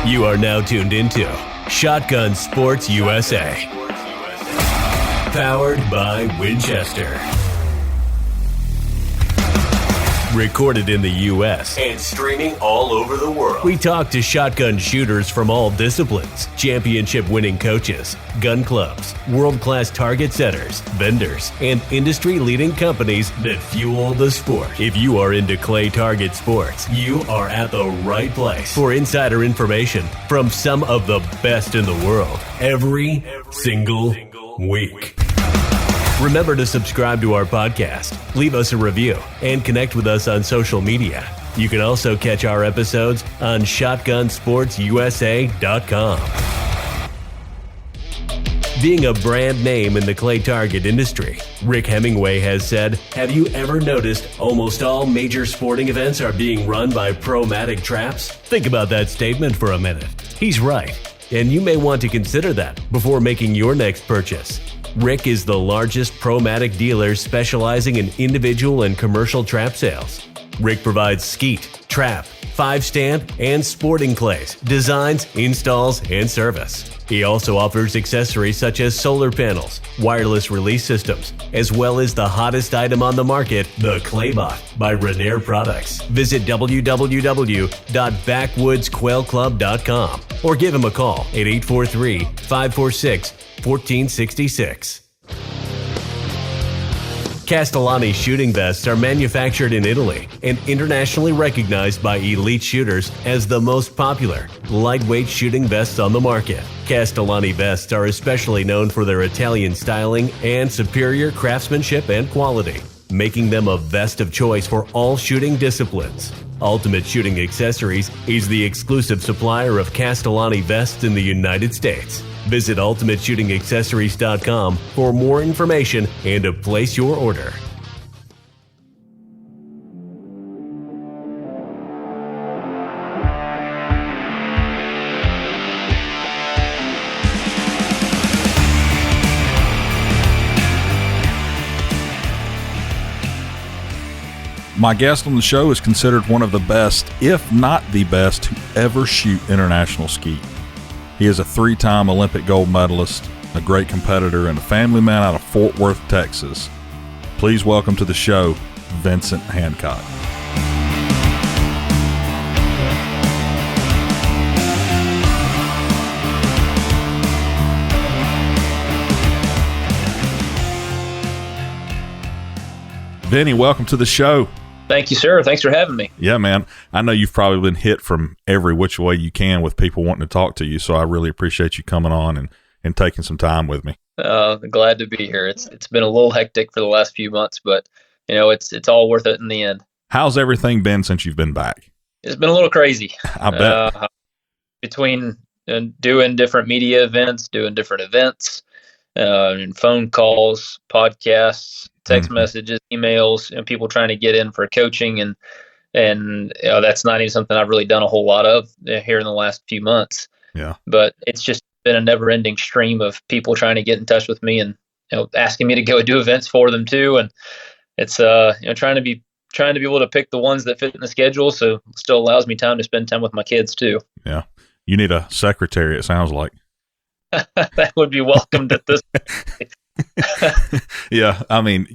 You are now tuned into Shotgun Sports USA. Powered by Winchester. Recorded in the U.S. and streaming all over the world. We talk to shotgun shooters from all disciplines, championship-winning coaches, gun clubs, world-class target setters, vendors, and industry-leading companies that fuel the sport. If you are into clay target sports, you are at the right place for insider information from some of the best in the world every single week. Remember to subscribe to our podcast, leave us a review, and connect with us on social media. You can also catch our episodes on shotgunsportsusa.com. Being a brand name in the clay target industry, Rick Hemingway has said, "Have you ever noticed almost all major sporting events are being run by Pro-Matic traps?" Think about that statement for a minute. He's right, and you may want to consider that before making your next purchase. Rick is the largest Pro-Matic dealer specializing in individual and commercial trap sales. Rick provides skeet, trap, 5-stamp, and sporting clays, designs, installs, and service. He also offers accessories such as solar panels, wireless release systems, as well as the hottest item on the market, the Claybot by Renair Products. Visit www.backwoodsquailclub.com or give him a call at 843-546-1466. Castellani shooting vests are manufactured in Italy and internationally recognized by elite shooters as the most popular, lightweight shooting vests on the market. Castellani vests are especially known for their Italian styling and superior craftsmanship and quality, making them a vest of choice for all shooting disciplines. Ultimate Shooting Accessories is the exclusive supplier of Castellani vests in the United States. Visit ultimateshootingaccessories.com for more information and to place your order. My guest on the show is considered one of the best, if not the best, to ever shoot international skeet. He is a 3-time Olympic gold medalist, a great competitor, and a family man out of Fort Worth, Texas. Please welcome to the show, Vincent Hancock. Vinny, welcome to the show. Thank you, sir. Thanks for having me. Yeah, man. I know you've probably been hit from every which way you can with people wanting to talk to you, so I really appreciate you coming on and taking some time with me. Glad to be here. It's been a little hectic for the last few months, but it's all worth it in the end. How's everything been since you've been back? It's been a little crazy. I bet. Between doing different media events, doing different events, and phone calls, podcasts, text messages, emails, and people trying to get in for coaching, and that's not even something I've really done a whole lot of here in the last few months. Yeah. But it's just been a never-ending stream of people trying to get in touch with me and asking me to go do events for them too, and it's trying to be able to pick the ones that fit in the schedule, so it still allows me time to spend time with my kids too. Yeah. You need a secretary, it sounds like. That would be welcomed at this point. Yeah, I mean,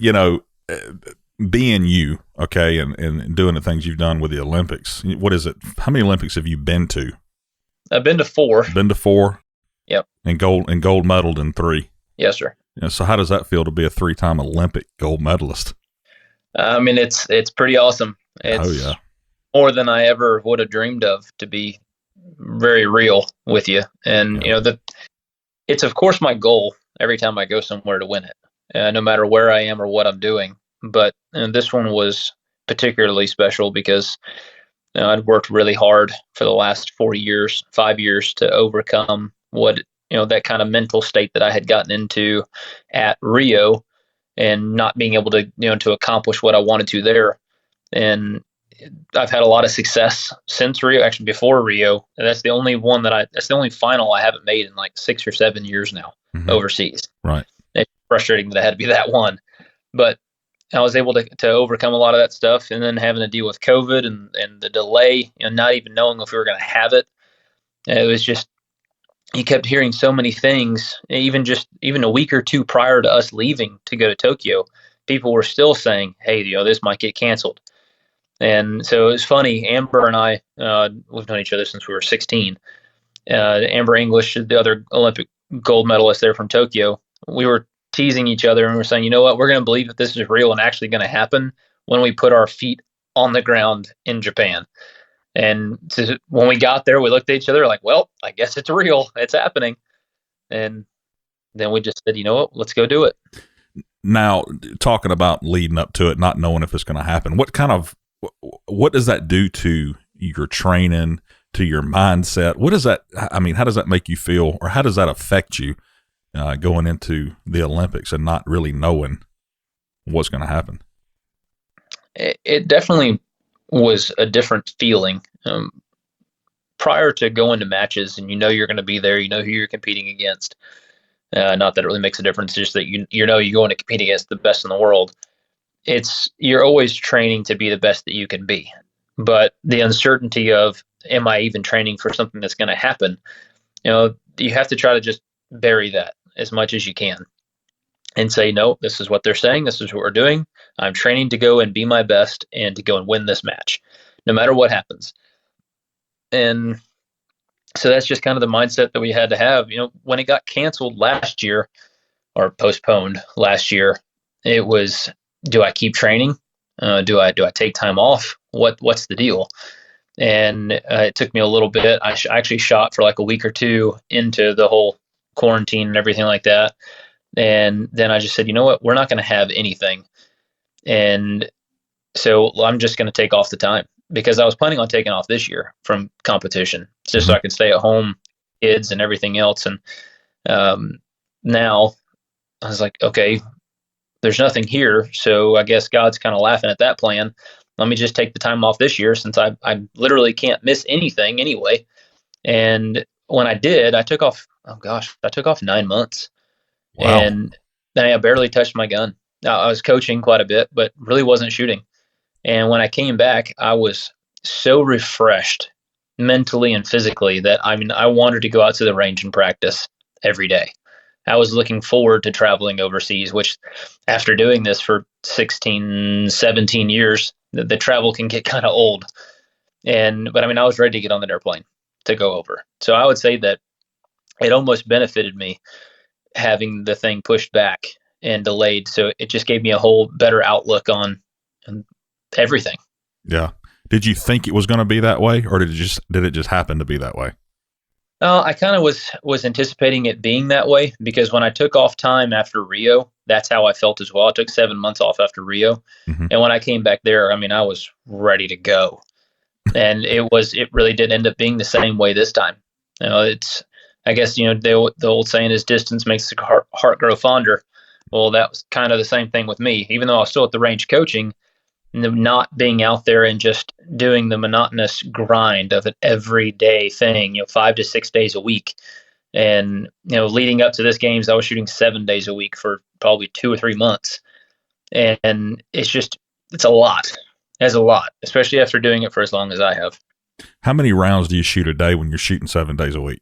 being you, okay, and doing the things you've done with the Olympics. What is it? How many Olympics have you been to? I've been to 4. Been to 4? Yep. And gold medaled in 3? Yes, sir. Yeah, so how does that feel to be a 3-time Olympic gold medalist? I mean, it's pretty awesome. It's more than I ever would have dreamed of, to be very real with you. And, it's of course my goal every time I go somewhere to win it, no matter where I am or what I'm doing. But this one was particularly special because I'd worked really hard for the last 5 years to overcome what, that kind of mental state that I had gotten into at Rio and not being able to, to accomplish what I wanted to there. And I've had a lot of success since Rio, actually before Rio. And that's the only final I haven't made in like 6 or 7 years now overseas. Right. It's frustrating that I had to be that one, but I was able to overcome a lot of that stuff, and then having to deal with COVID and the delay and not even knowing if we were going to have it. It was just, you kept hearing so many things, even a week or two prior to us leaving to go to Tokyo, people were still saying, hey, this might get canceled. And so it was funny. Amber and I, we've known each other since we were 16. Amber English, the other Olympic gold medalist there from Tokyo, we were teasing each other and we were saying, you know what, we're going to believe that this is real and actually going to happen when we put our feet on the ground in Japan. And when we got there, we looked at each other like, well, I guess it's real. It's happening. And then we just said, you know what, let's go do it. Now, talking about leading up to it, not knowing if it's going to happen, what does that do to your training, to your mindset? What is that? I mean, how does that make you feel, or how does that affect you going into the Olympics and not really knowing what's going to happen? It definitely was a different feeling. Prior to going to matches, and you're going to be there, who you're competing against. Not that it really makes a difference, just that you're going to compete against the best in the world. You're always training to be the best that you can be. But the uncertainty of, am I even training for something that's going to happen? You have to try to just bury that as much as you can and say, no, this is what they're saying. This is what we're doing. I'm training to go and be my best and to go and win this match, no matter what happens. And so that's just kind of the mindset that we had to have. When it got canceled last year or postponed last year, it was, do I keep training? Do I take time off? What's the deal? And it took me a little bit. I actually shot for like a week or two into the whole quarantine and everything like that. And then I just said, you know what, we're not going to have anything. And so I'm just going to take off the time, because I was planning on taking off this year from competition just so I could stay at home, kids and everything else. And now I was like, okay, there's nothing here. So I guess God's kind of laughing at that plan. Let me just take the time off this year, since I literally can't miss anything anyway. And when I did, I took off 9 months. Wow. And then I barely touched my gun. Now, I was coaching quite a bit, but really wasn't shooting. And when I came back, I was so refreshed mentally and physically that I wanted to go out to the range and practice every day. I was looking forward to traveling overseas, which after doing this for 16, 17 years, the travel can get kind of old. But I was ready to get on that airplane to go over. So I would say that it almost benefited me having the thing pushed back and delayed. So it just gave me a whole better outlook on everything. Yeah. Did you think it was going to be that way, or did it just happen to be that way? I kind of was anticipating it being that way, because when I took off time after Rio, that's how I felt as well. I took 7 months off after Rio. Mm-hmm. And when I came back there, I was ready to go. And it really did end up being the same way this time. I guess, the old saying is distance makes the heart grow fonder. Well, that was kind of the same thing with me. Even though I was still at the range coaching, not being out there and just doing the monotonous grind of an everyday thing, 5 to 6 days a week. And, leading up to this games, I was shooting 7 days a week for probably 2 or 3 months. And it's a lot. It's a lot, especially after doing it for as long as I have. How many rounds do you shoot a day when you're shooting 7 days a week?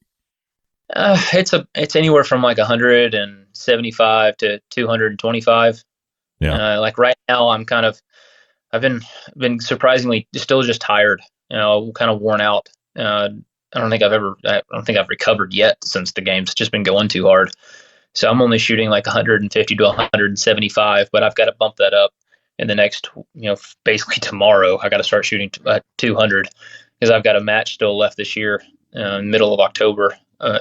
It's anywhere from like 175 to 225. Yeah. Like right now, I've been surprisingly still just tired, kind of worn out. I don't think I've recovered yet since the game's just been going too hard. So I'm only shooting like 150 to 175, but I've got to bump that up in the next, basically tomorrow. I got to start shooting 200, because I've got a match still left this year, middle of October,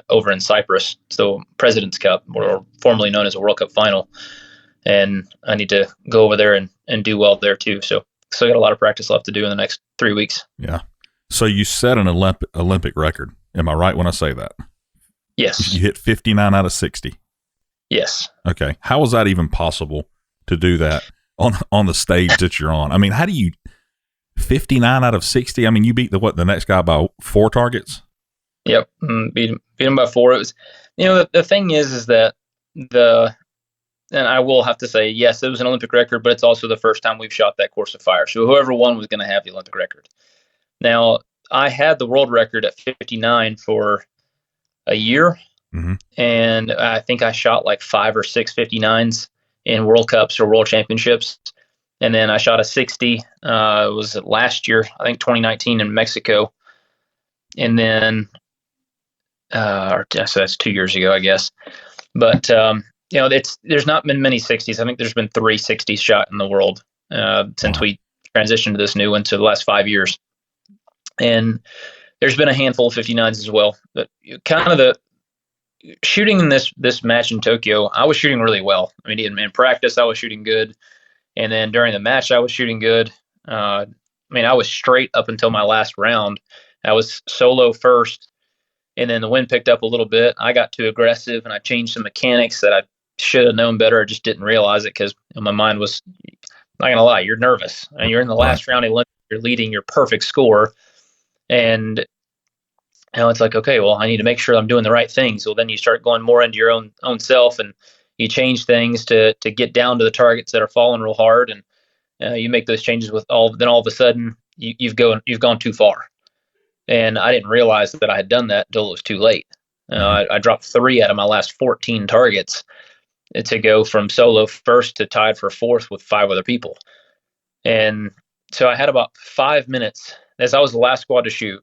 over in Cyprus. So President's Cup, or formerly known as a World Cup final. And I need to go over there and do well there too. So I got a lot of practice left to do in the next 3 weeks. Yeah. So you set an Olympic record. Am I right when I say that? Yes. You hit 59 out of 60. Yes. Okay. How is that even possible to do that on the stage that you're on? How do you 59 out of 60? You beat the next guy by 4 targets? Yep. Beat him by 4. It was, the thing is that and I will have to say, yes, it was an Olympic record, but it's also the first time we've shot that course of fire. So whoever won was going to have the Olympic record. Now, I had the world record at 59 for a year. Mm-hmm. And I think I shot like 5 or 6 59s in World Cups or World Championships. And then I shot a 60. It was last year, I think 2019 in Mexico. And then, so that's 2 years ago, I guess. But, there's not been many 60s. I think there's been 3 60s shot in the world since we transitioned to this new one to the last 5 years. And there's been a handful of 59s as well. But kind of the shooting in this match in Tokyo, I was shooting really well. I mean, in practice, I was shooting good. And then during the match, I was shooting good. I was straight up until my last round. I was solo first, and then the wind picked up a little bit. I got too aggressive, and I changed some mechanics that I should have known better. I just didn't realize it because my mind was, not going to lie, you're nervous. And you're in the last round, you're leading your perfect score. And it's like, okay, well, I need to make sure I'm doing the right things. So then you start going more into your own self, and you change things to get down to the targets that are falling real hard. And you make those changes then all of a sudden you've gone too far. And I didn't realize that I had done that until it was too late. I dropped 3 out of my last 14 targets to go from solo first to tied for 4th with 5 other people. And so I had about 5 minutes as I was the last squad to shoot.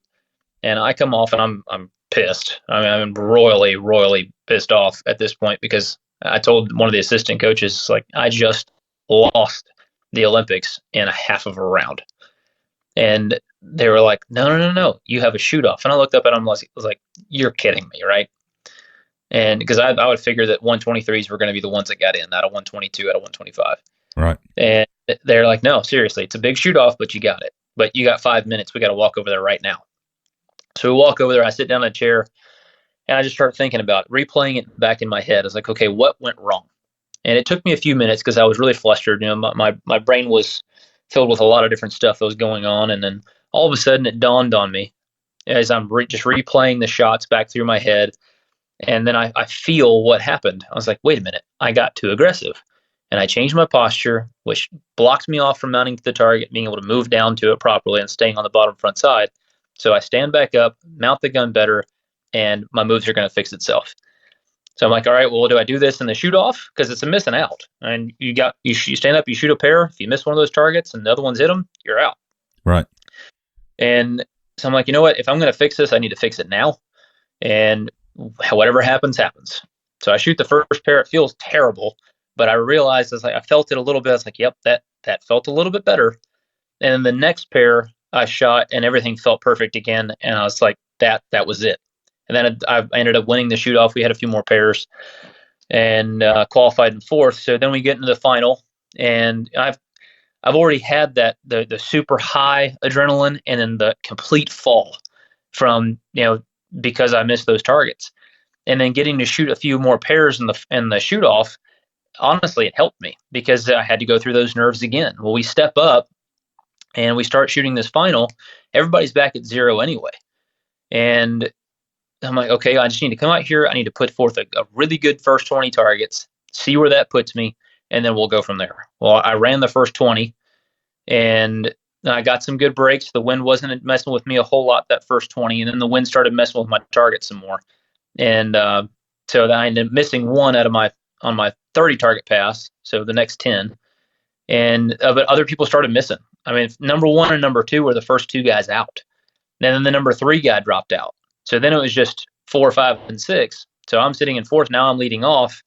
And I come off and I'm pissed. I'm royally, royally pissed off at this point because I told one of the assistant coaches, like, I just lost the Olympics in a half of a round. And they were like, no, you have a shoot off. And I looked up at them, I was like, you're kidding me, right? And because I would figure that 123s were going to be the ones that got in, not a 122 out of 125. Right. And they're like, no, seriously, it's a big shoot off, but you got it. But you got 5 minutes. We got to walk over there right now. So we walk over there. I sit down in a chair, and I just start thinking about it, replaying it back in my head. I was like, okay, what went wrong? And it took me a few minutes because I was really flustered. My brain was filled with a lot of different stuff that was going on. And then all of a sudden it dawned on me as I'm just replaying the shots back through my head. And then I feel what happened. I was like, wait a minute, I got too aggressive. And I changed my posture, which blocked me off from mounting to the target, being able to move down to it properly and staying on the bottom front side. So I stand back up, mount the gun better, and my moves are going to fix itself. So I'm like, all right, well, do I do this in the shoot off? Because it's a missing out. And you stand up, you shoot a pair. If you miss one of those targets and the other ones hit them, you're out. Right. And so I'm like, you know what? If I'm going to fix this, I need to fix it now. And whatever happens, happens. So I shoot the first pair. It feels terrible, but I realized I felt it a little bit. I was like, yep, that felt a little bit better. And then the next pair I shot and everything felt perfect again. And I was like, that was it. And then I ended up winning the shoot off. We had a few more pairs and qualified in 4th. So then we get into the final, and I've already had that the super high adrenaline and then the complete fall from because I missed those targets, and then getting to shoot a few more pairs in the shoot off. Honestly, it helped me because I had to go through those nerves again. Well, we step up and we start shooting this final. Everybody's back at 0 anyway, and I'm like, okay, I just need to come out here. I need to put forth a really good first 20 targets, see where that puts me, and then we'll go from there. Well, I ran the first 20, and I got some good breaks. The wind wasn't messing with me a whole lot that first 20, and then the wind started messing with my target some more. And so I ended up missing one on my 30 target pass, so the next 10. But other people started missing. I mean, number 1 and number 2 were the first 2 guys out. And then the number 3 guy dropped out. So then it was just 4, 5, and 6. So I'm sitting in 4th. Now I'm leading off,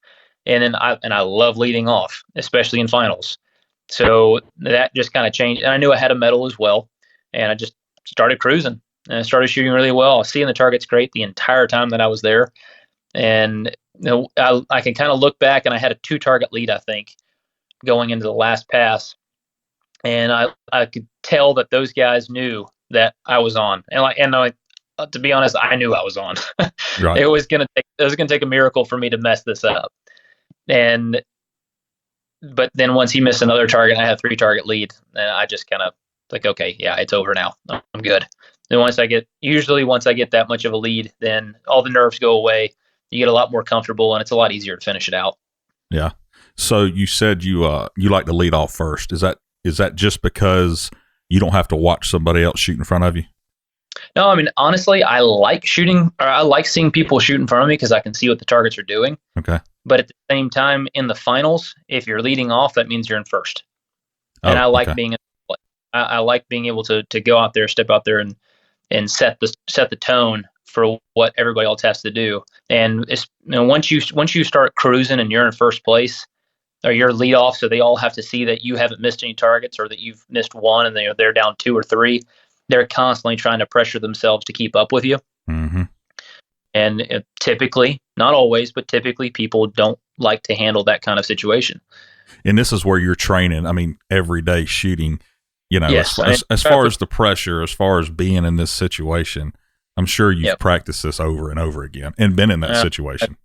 and I love leading off, especially in finals. So that just kind of changed. And I knew I had a medal as well, and I just started cruising and I started shooting really well. I was seeing the targets great the entire time that I was there, and I can kind of look back, and I had a 2 target lead, I think, going into the last pass, and I could tell that those guys knew that I was on, to be honest, I knew I was on. Right. It was gonna take a miracle for me to mess this up. But then once he missed another target, I had a 3 target lead, and I just kind of like, okay, yeah, it's over now. I'm good. Then once I get that much of a lead, then all the nerves go away. You get a lot more comfortable, and it's a lot easier to finish it out. Yeah. So you said you like to lead off first. Is that just because you don't have to watch somebody else shoot in front of you? No, I mean, honestly, I like shooting, or I like seeing people shoot in front of me because I can see what the targets are doing. Okay. But at the same time, in the finals, if you're leading off, that means you're in first. And I like being I like being able to go out there, step out there, and set the tone for what everybody else has to do. And it's, once you start cruising and you're in first place, or you're lead off, so they all have to see that you haven't missed any targets, or that you've missed one and they're down 2 or 3. They're constantly trying to pressure themselves to keep up with you. Mm-hmm. And typically, not always, but typically people don't like to handle that kind of situation. And this is where you're training. I mean, every day shooting, yes, as far as the pressure, as far as being in this situation, I'm sure you've practiced this over and over again and been in that situation.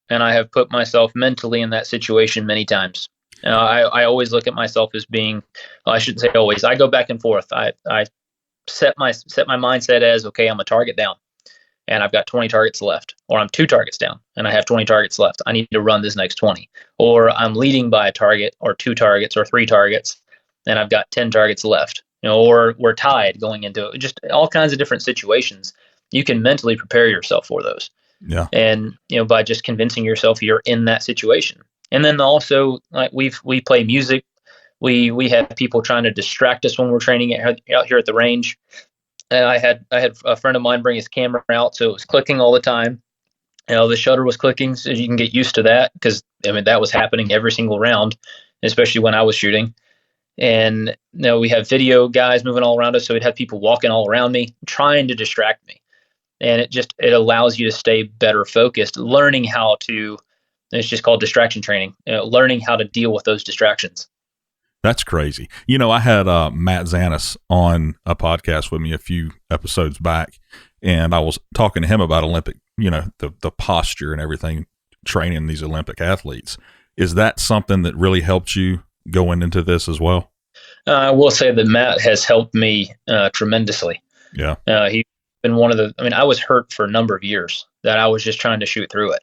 And I have put myself mentally in that situation many times. I always look at myself as being, I shouldn't say always, I go back and forth. I set my mindset as, okay, I'm a target down and I've got 20 targets left, or I'm 2 targets down and I have 20 targets left. I need to run this next 20, or I'm leading by a target or 2 targets or 3 targets and I've got 10 targets left, or we're tied going into just all kinds of different situations. You can mentally prepare yourself for those. Yeah. And, by just convincing yourself you're in that situation. And then also, like, we play music. We have people trying to distract us when we're training out here at the range. And I had a friend of mine bring his camera out, so it was clicking all the time. The shutter was clicking, so you can get used to that, because that was happening every single round, especially when I was shooting. And we have video guys moving all around us, so we'd have people walking all around me, trying to distract me. And it allows you to stay better focused, learning how to, it's just called distraction training, learning how to deal with those distractions. That's crazy. I had Matt Zanis on a podcast with me a few episodes back, and I was talking to him about Olympic, the posture and everything, training these Olympic athletes. Is that something that really helped you going into this as well? I will say that Matt has helped me tremendously. Yeah. He's been one of I was hurt for a number of years that I was just trying to shoot through it.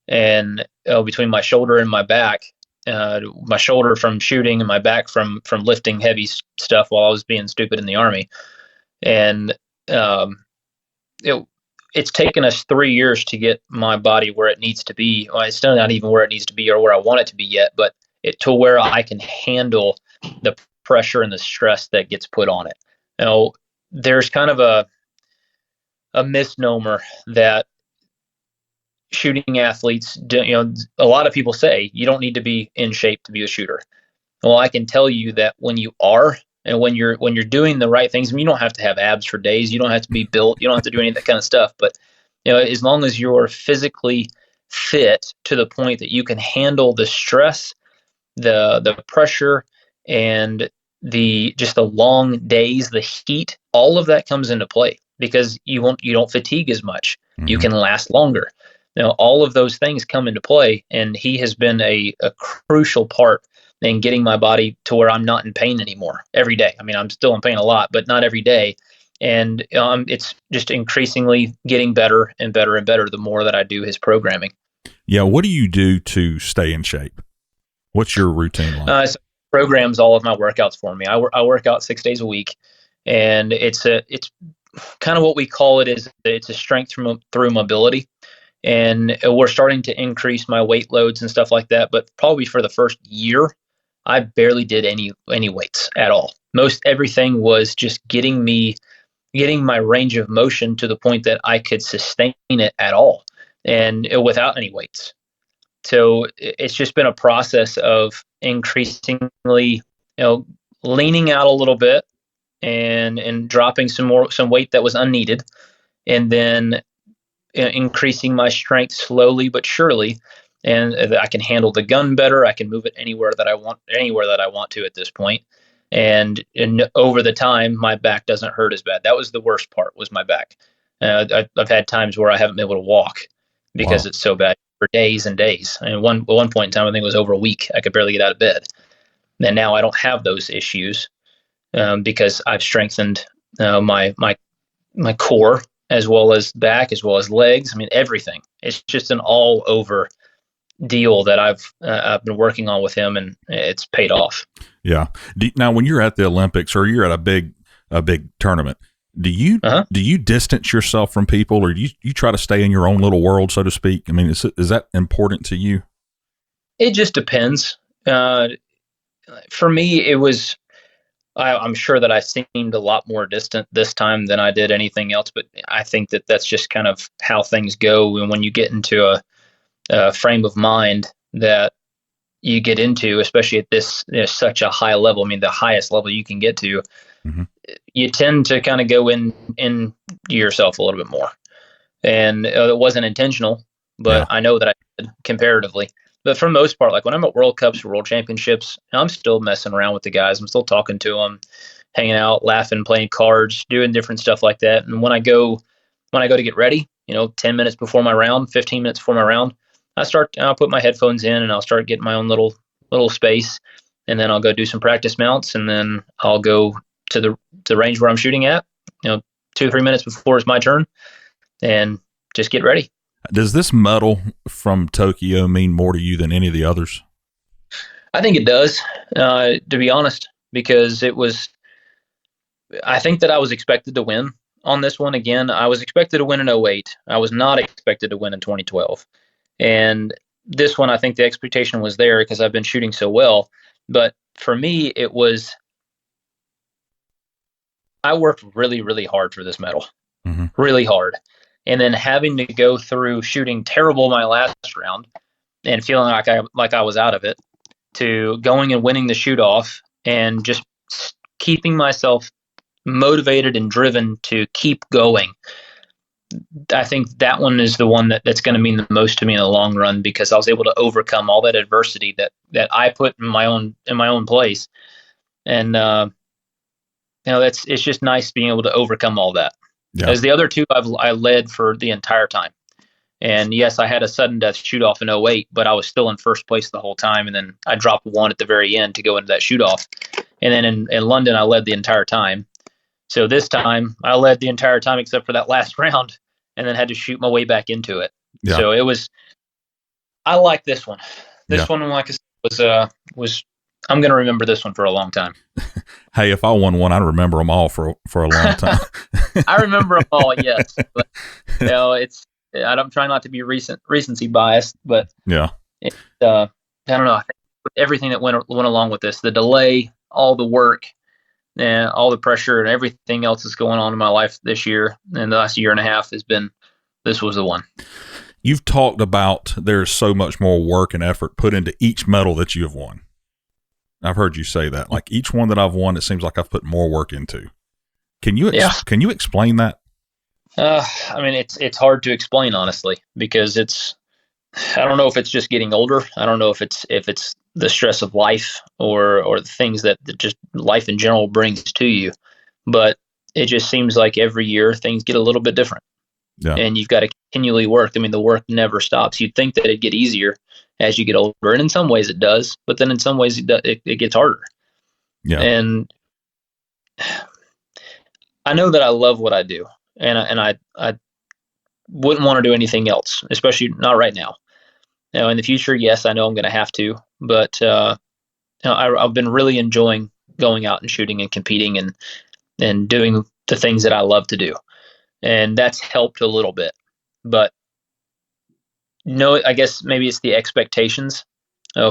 And between my shoulder and my back, my shoulder from shooting and my back from lifting heavy stuff while I was being stupid in the Army. And it's taken us 3 years to get my body where it needs to be. Well, it's still not even where it needs to be or where I want it to be yet, but to where I can handle the pressure and the stress that gets put on it. There's kind of a misnomer that shooting athletes do. A lot of people say you don't need to be in shape to be a shooter. Well, I can tell you that when you are, and when you're doing the right things, you don't have to have abs for days. You don't have to be built. You don't have to do any of that kind of stuff. But as long as you're physically fit to the point that you can handle the stress, the pressure, and the long days, the heat, all of that comes into play, because you don't fatigue as much. Mm-hmm. You can last longer. All of those things come into play, and he has been a crucial part in getting my body to where I'm not in pain anymore every day. I'm still in pain a lot, but not every day. And it's just increasingly getting better and better and better the more that I do his programming. Yeah. What do you do to stay in shape? What's your routine like? So programs all of my workouts for me. I work out 6 days a week, and it's kind of what we call it is it's a strength through mobility. And we're starting to increase my weight loads and stuff like that. But probably for the first year, I barely did any weights at all. Most everything was just getting my range of motion to the point that I could sustain it at all, and without any weights. So it's just been a process of increasingly, leaning out a little bit and dropping some weight that was unneeded, and then increasing my strength slowly but surely, and I can handle the gun better. I can move it anywhere that I want to at this point. And over the time, my back doesn't hurt as bad. That was the worst part, was my back. I've had times where I haven't been able to walk because It's so bad for days and days. And at one point in time, I think it was over a week, I could barely get out of bed. And now I don't have those issues because I've strengthened my core, as well as back, as well as legs. Everything. It's just an all over deal that I've been working on with him, and it's paid off. Yeah. Now, when you're at the Olympics or you're at a big tournament, Do you distance yourself from people, or you try to stay in your own little world, so to speak? I mean, is that important to you? It just depends. For me, it was. I'm sure that I seemed a lot more distant this time than I did anything else, but I think that that's just kind of how things go. And when you get into a frame of mind that you get into, especially at this such a high level, I mean, the highest level you can get to, you tend to kind of go in yourself a little bit more. And it wasn't intentional, but I know that I did comparatively. But for the most part, like when I'm at World Cups or World Championships, I'm still messing around with the guys. I'm still talking to them, hanging out, laughing, playing cards, doing different stuff like that. And when I go to get ready, 10 minutes before my round, 15 minutes before my round, I'll put my headphones in and I'll start getting my own little space. And then I'll go do some practice mounts, and then I'll go to the range where I'm shooting at, 2 or 3 minutes before it's my turn, and just get ready. Does this medal from Tokyo mean more to you than any of the others? I think it does, to be honest, because I think that I was expected to win on this one again. I was expected to win in 2008. I was not expected to win in 2012. And this one, I think the expectation was there because I've been shooting so well. But for me, I worked really, really hard for this medal, really hard. And then having to go through shooting terrible my last round and feeling like I was out of it, to going and winning the shoot off and just keeping myself motivated and driven to keep going. I think that one is the one that's going to mean the most to me in the long run, because I was able to overcome all that adversity that I put in my own place. And, it's just nice being able to overcome all that. Yeah. As the other two, I led for the entire time. And yes, I had a sudden death shoot off in 2008, but I was still in first place the whole time. And then I dropped one at the very end to go into that shoot off. And then in London, I led the entire time. So this time I led the entire time except for that last round, and then had to shoot my way back into it. Yeah. So I like this one. This one, like I said, was I'm going to remember this one for a long time. Hey, if I won one, I'd remember them all for a long time. I remember them all, yes. But, I'm trying not to be recency biased, but I don't know. I think everything that went along with this, the delay, all the work, and all the pressure and everything else that's going on in my life this year and the last year and a half this was the one. You've talked about there's so much more work and effort put into each medal that you have won. I've heard you say that. Like each one that I've won, it seems like I've put more work into. Can you explain that? I mean, it's hard to explain, honestly, because I don't know if it's just getting older. I don't know if it's the stress of life or the things that just life in general brings to you. But it just seems like every year things get a little bit different. Yeah. And you've got to continually work. I mean, the work never stops. You'd think that it'd get easier as you get older, and in some ways it does, but then in some ways it gets harder. Yeah. And I know that I love what I do, and I wouldn't want to do anything else, especially not right now. In the future, yes, I know I'm going to have to, but I've been really enjoying going out and shooting and competing and doing the things that I love to do. And that's helped a little bit, but no, I guess maybe it's the expectations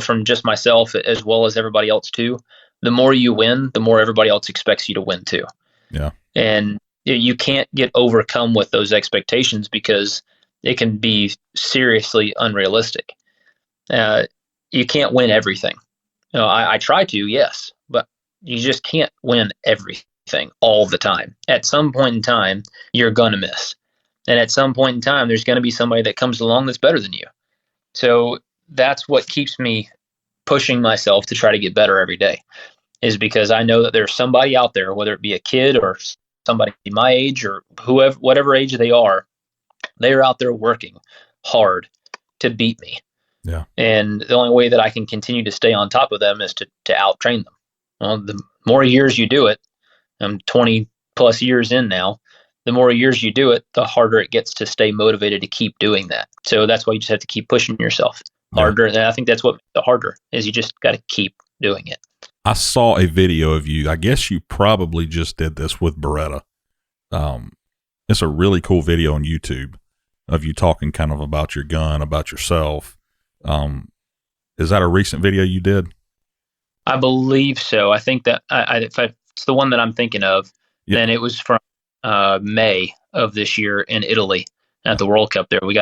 from just myself as well as everybody else too. The more you win, the more everybody else expects you to win too. Yeah. And you can't get overcome with those expectations because it can be seriously unrealistic. You can't win everything. I try to, yes, but you just can't win everything all the time. At some point in time, you're going to miss. And at some point in time, there's going to be somebody that comes along that's better than you. So that's what keeps me pushing myself to try to get better every day, is because I know that there's somebody out there, whether it be a kid or somebody my age or whoever, whatever age they are out there working hard to beat me. Yeah. And the only way that I can continue to stay on top of them is to out-train them. Well, the more years you do it, I'm 20 plus years in now, the more years you do it, the harder it gets to stay motivated to keep doing that. So that's why you just have to keep pushing yourself harder. And I think that's what makes it harder, is you just got to keep doing it. I saw a video of you. I guess you probably just did this with Beretta. It's a really cool video on YouTube of you talking kind of about your gun, about yourself. Is that a recent video you did? I believe so. I think that if it's the one that I'm thinking of, then it was from May of this year in Italy at the World Cup. There, we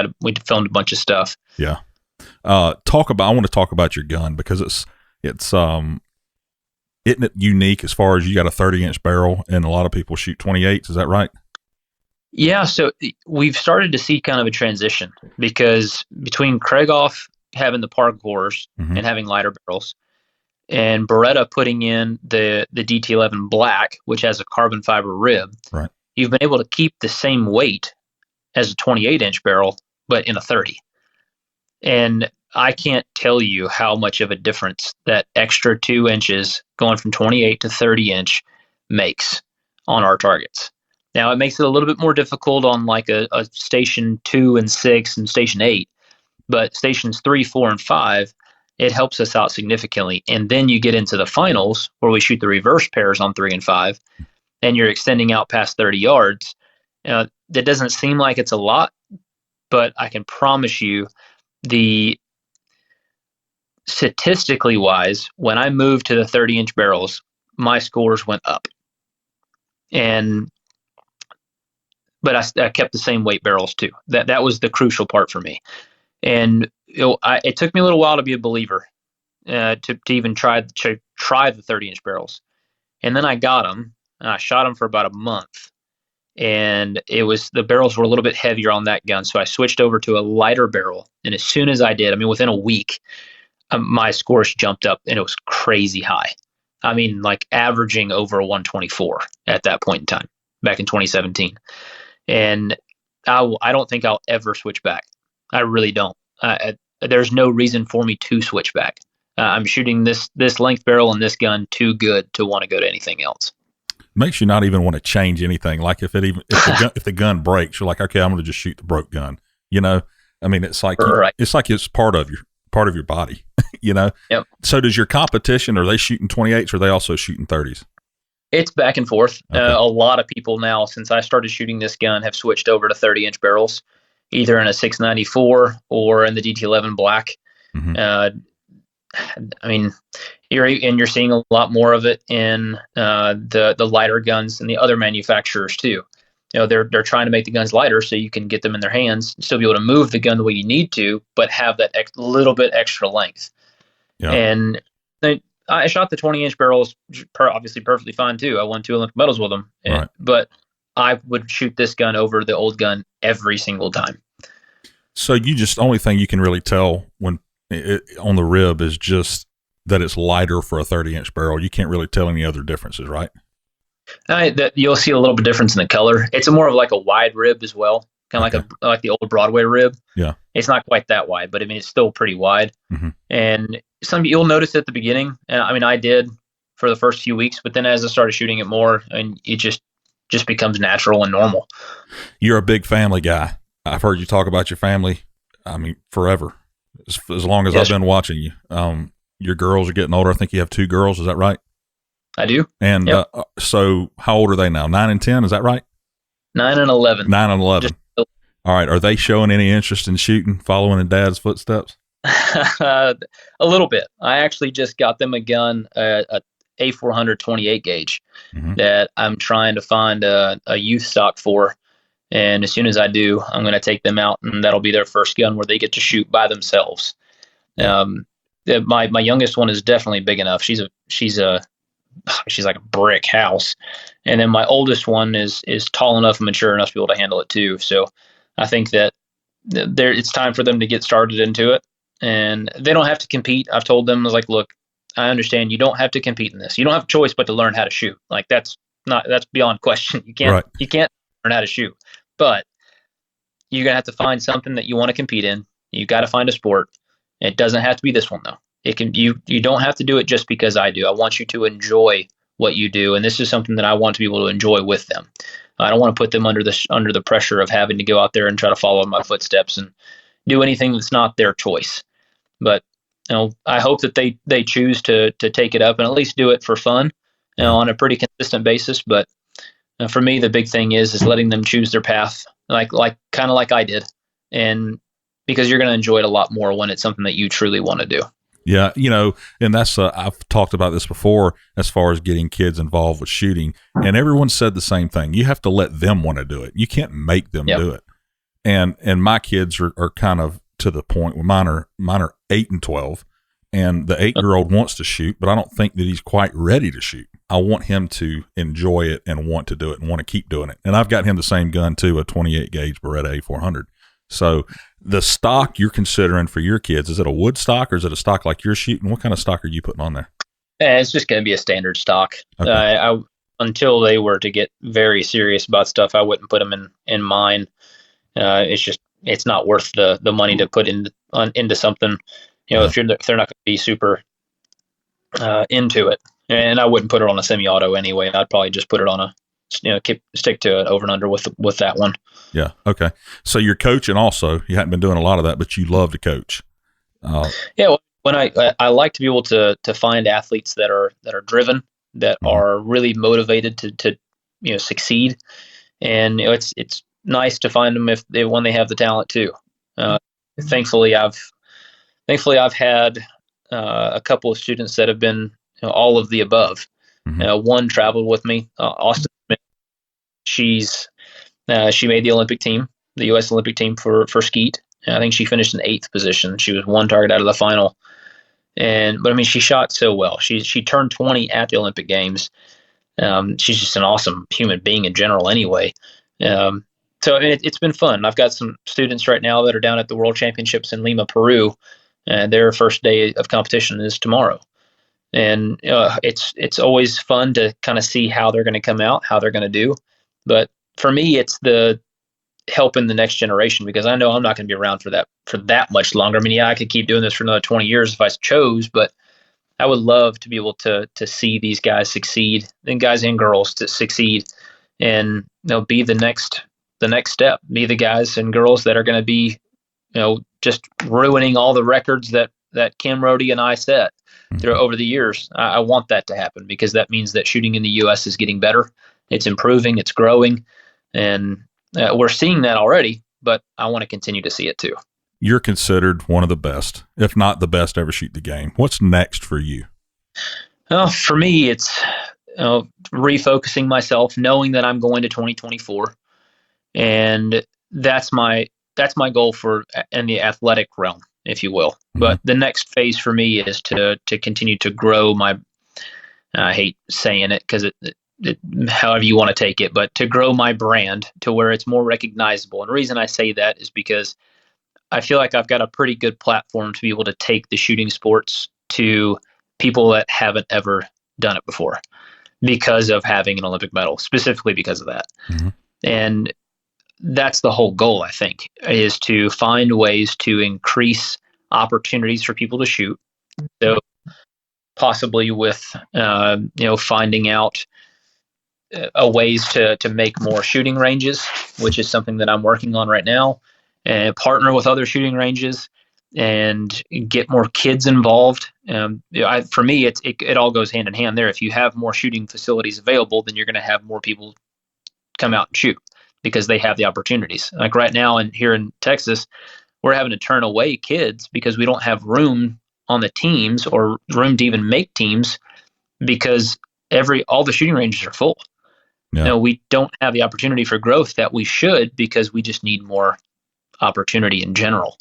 filmed a bunch of stuff. Yeah. I want to talk about your gun because it's isn't it unique as far as you got a 30-inch barrel and a lot of people shoot 28s? Is that right? Yeah. So we've started to see kind of a transition because between Krieghoff having the parkours and having lighter barrels, and Beretta putting in the DT11 Black, which has a carbon fiber rib, right, you've been able to keep the same weight as a 28-inch barrel, but in a 30. And I can't tell you how much of a difference that extra 2 inches going from 28 to 30-inch makes on our targets. Now, it makes it a little bit more difficult on like a station 2 and 6 and station 8, but stations 3, 4, and 5, it helps us out significantly. And then you get into the finals where we shoot the reverse pairs on 3 and 5, and you're extending out past 30 yards. That doesn't seem like it's a lot, but I can promise you statistically wise, when I moved to the 30-inch barrels, my scores went up. But I kept the same weight barrels too. That was the crucial part for me. And it took me a little while to be a believer, to even try the 30-inch barrels. And then I got them, and I shot them for about a month. And the barrels were a little bit heavier on that gun, so I switched over to a lighter barrel. And as soon as I did, I mean, within a week, my scores jumped up, and it was crazy high. I mean, like averaging over a 124 at that point in time, back in 2017. And I don't think I'll ever switch back. I really don't. There's no reason for me to switch back. I'm shooting this length barrel and this gun too good to want to go to anything else. Makes you not even want to change anything. Like if the gun breaks, you're like, okay, I'm going to just shoot the broke gun. You know, I mean, it's like right. It's like it's part of your body. You know. Yep. So does your competition? Are they shooting 28s? Or are they also shooting 30s? It's back and forth. Okay. A lot of people now, since I started shooting this gun, have switched over to 30-inch barrels, either in a 694 or in the DT11 Black. Mm-hmm. I mean, you're seeing a lot more of it in the lighter guns and the other manufacturers too. You know, they're trying to make the guns lighter so you can get them in their hands, and still be able to move the gun the way you need to, but have that little bit extra length. Yeah. And I shot the 20-inch barrels obviously perfectly fine too. I won 2 Olympic medals with them, right. But I would shoot this gun over the old gun every single time. So only thing you can really tell when on the rib is just that it's lighter for a 30-inch barrel. You can't really tell any other differences, right? You'll see a little bit difference in the color. It's more of like a wide rib as well, kind of like the old Broadway rib. Yeah, it's not quite that wide, but I mean it's still pretty wide. Mm-hmm. And you'll notice at the beginning. And I mean I did for the first few weeks, but then as I started shooting it more, and it just becomes natural and normal. You're a big family guy. I've heard you talk about your family. I mean, forever. As long as yes, I've been watching you. Your girls are getting older. I think you have 2 girls. Is that right? I do. And yep. So how old are they now? 9 and 10. Is that right? 9 and 11. 9 and 11. All right. Are they showing any interest in shooting, following in Dad's footsteps? A little bit. I actually just got them a gun, a A400 28 gauge that I'm trying to find a youth stock for. And as soon as I do, I'm going to take them out, and that'll be their first gun where they get to shoot by themselves. My youngest one is definitely big enough. She's like a brick house. And then my oldest one is tall enough and mature enough to be able to handle it too. So I think that it's time for them to get started into it, and they don't have to compete. I've told them, I was like, look, I understand you don't have to compete in this. You don't have a choice but to learn how to shoot. Like that's beyond question. You can't learn how to shoot, but you're going to have to find something that you want to compete in. You got to find a sport. It doesn't have to be this one though. You don't have to do it just because I do. I want you to enjoy what you do, and this is something that I want to be able to enjoy with them. I don't want to put them under the pressure of having to go out there and try to follow in my footsteps and do anything that's not their choice. But I hope that they choose to take it up and at least do it for fun, on a pretty consistent basis. But For me, the big thing is letting them choose their path, kind of like I did, and because you're going to enjoy it a lot more when it's something that you truly want to do. Yeah, and that's I've talked about this before as far as getting kids involved with shooting, and everyone said the same thing. You have to let them want to do it. You can't make them do it. And my kids are kind of to the point where mine are 8 and 12, and the 8-year-old wants to shoot, but I don't think that he's quite ready to shoot. I want him to enjoy it and want to do it and want to keep doing it. And I've got him the same gun too, a 28 gauge Beretta A400. So the stock you're considering for your kids, is it a wood stock or is it a stock like you're shooting? What kind of stock are you putting on there? It's just going to be a standard stock. Okay. Until they were to get very serious about stuff, I wouldn't put them in mine. It's not worth the money to put into something, if they're not going to be super into it. And I wouldn't put it on a semi-auto anyway. I'd probably just put it on stick to it over and under with that one. Yeah. Okay. So you're coaching also. You haven't been doing a lot of that, but you love to coach. Yeah. When I like to be able to find athletes that are driven, that are really motivated to succeed, and it's nice to find them when they have the talent too. Thankfully, I've had a couple of students that have been all of the above. One traveled with me, Austin Smith. She made the Olympic team, the U.S. Olympic team for Skeet. I think she finished in 8th position. She was one target out of the final. But I mean, she shot so well. She turned 20 at the Olympic Games. She's just an awesome human being in general anyway. So it's been fun. I've got some students right now that are down at the World Championships in Lima, Peru, and their first day of competition is tomorrow. And it's always fun to kind of see how they're going to come out, how they're going to do. But for me, it's the helping the next generation, because I know I'm not going to be around for that much longer. I mean, yeah, I could keep doing this for another 20 years if I chose, but I would love to be able to see these guys succeed, and guys and girls to succeed, and be the next step, be the guys and girls that are going to be, just ruining all the records that Kim Rhodey and I set over the years. I want that to happen, because that means that shooting in the U.S. is getting better. It's improving, it's growing, and we're seeing that already, but I want to continue to see it too. You're considered one of the best, if not the best, ever shoot the game. What's next for you? For me, it's refocusing myself, knowing that I'm going to 2024, and that's my goal in the athletic realm, if you will. But the next phase for me is to continue to grow my. I hate saying it because it however you want to take it, but to grow my brand to where it's more recognizable. And the reason I say that is because I feel like I've got a pretty good platform to be able to take the shooting sports to people that haven't ever done it before, because of having an Olympic medal, specifically because of that. And that's the whole goal, I think, is to find ways to increase opportunities for people to shoot. So possibly with, finding out ways to make more shooting ranges, which is something that I'm working on right now, and partner with other shooting ranges and get more kids involved. For me, it all goes hand in hand there. If you have more shooting facilities available, then you're going to have more people come out and shoot, because they have the opportunities. Like right now, here in Texas, we're having to turn away kids because we don't have room on the teams or room to even make teams, because all the shooting ranges are full. Yeah. We don't have the opportunity for growth that we should, because we just need more opportunity in general.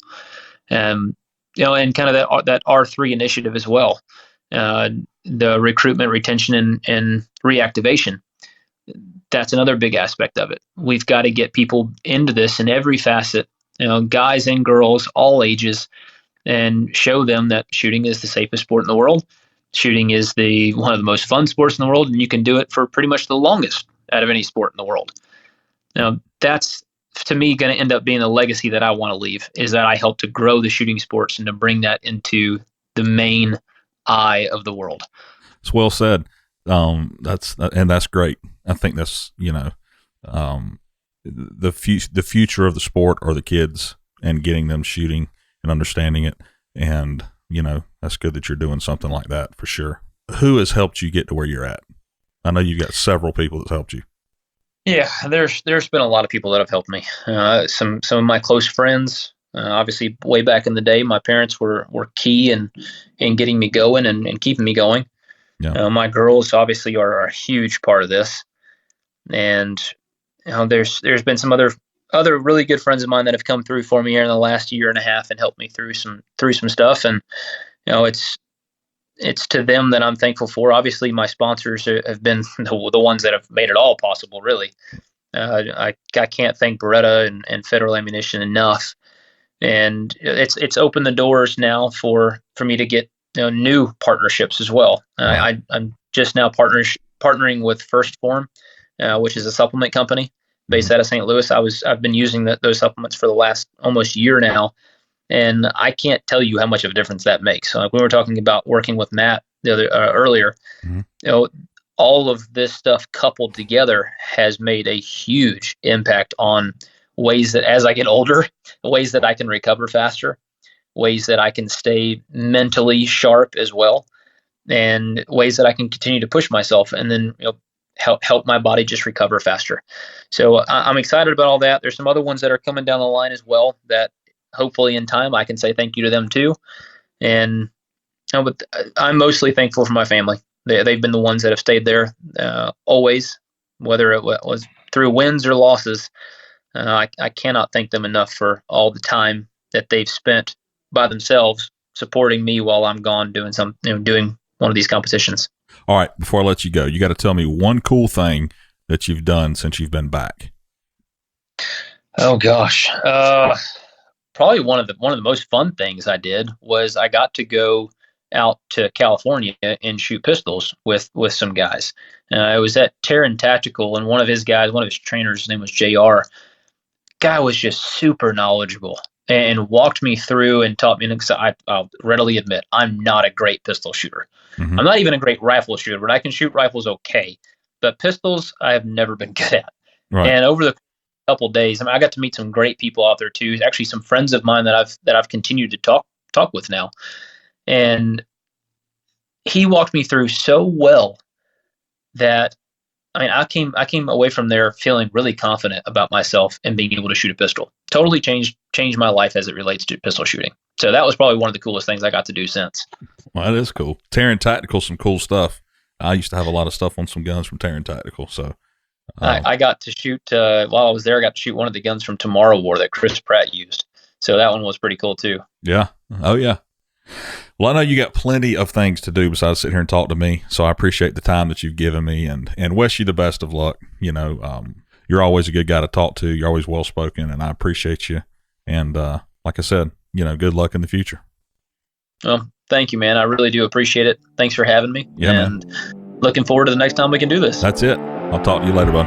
And kind of that R3 initiative as well, the recruitment, retention, and reactivation. That's another big aspect of it. We've got to get people into this in every facet, guys and girls, all ages, and show them that shooting is the safest sport in the world. Shooting is one of the most fun sports in the world, and you can do it for pretty much the longest out of any sport in the world. Now, that's, to me, going to end up being the legacy that I want to leave, is that I help to grow the shooting sports and to bring that into the main eye of the world. It's well said. That's great. I think that's, the future of the sport are the kids, and getting them shooting and understanding it. And, that's good that you're doing something like that for sure. Who has helped you get to where you're at? I know you've got several people that's helped you. Yeah, there's been a lot of people that have helped me. Some of my close friends. Obviously, way back in the day, my parents were key in getting me going and keeping me going. Yeah. My girls obviously are a huge part of this, and there's been some other really good friends of mine that have come through for me here in the last year and a half and helped me through some stuff. And it's to them that I'm thankful for. Obviously, my sponsors have been the ones that have made it all possible. Really, I can't thank Beretta and Federal Ammunition enough. And it's opened the doors now for me to get new partnerships as well. Right. I'm just now partnering with First Form, which is a supplement company based out of St. Louis. I've been using those supplements for the last almost year now, and I can't tell you how much of a difference that makes. So, like we were talking about working with Matt earlier, all of this stuff coupled together has made a huge impact on ways that, as I get older, ways that I can recover faster, ways that I can stay mentally sharp as well, and ways that I can continue to push myself and then help my body just recover faster. So I'm excited about all that. There's some other ones that are coming down the line as well that hopefully in time I can say thank you to them too. And but I'm mostly thankful for my family. They've been the ones that have stayed there always, whether it was through wins or losses. I cannot thank them enough for all the time that they've spent by themselves supporting me while I'm gone doing doing one of these competitions. All right, before I let you go, you got to tell me one cool thing that you've done since you've been back. Oh gosh, probably one of the most fun things I did was I got to go out to California and shoot pistols with some guys. I was at Terran Tactical, and one of his trainers, his name was JR. Guy was just super knowledgeable and walked me through and taught me. And I'll readily admit, I'm not a great pistol shooter. Mm-hmm. I'm not even a great rifle shooter, but I can shoot rifles okay. But pistols, I have never been good at. Right. And over the couple of days, I got to meet some great people out there too. Actually, some friends of mine that I've continued to talk with now. And he walked me through so well that I came away from there feeling really confident about myself and being able to shoot a pistol. Totally changed my life as it relates to pistol shooting. So that was probably one of the coolest things I got to do since. Well, that is cool. Terran Tactical, some cool stuff. I used to have a lot of stuff on some guns from Terran Tactical. So I got to shoot while I was there. I got to shoot one of the guns from Tomorrow War that Chris Pratt used. So that one was pretty cool too. Yeah. Oh yeah. Well, I know you got plenty of things to do besides sit here and talk to me, so I appreciate the time that you've given me and wish you the best of luck. You're always a good guy to talk to. You're always well-spoken, and I appreciate you. And like I said, good luck in the future. Well, thank you, man. I really do appreciate it. Thanks for having me. Yeah, and looking forward to the next time we can do this. That's it. I'll talk to you later, bud.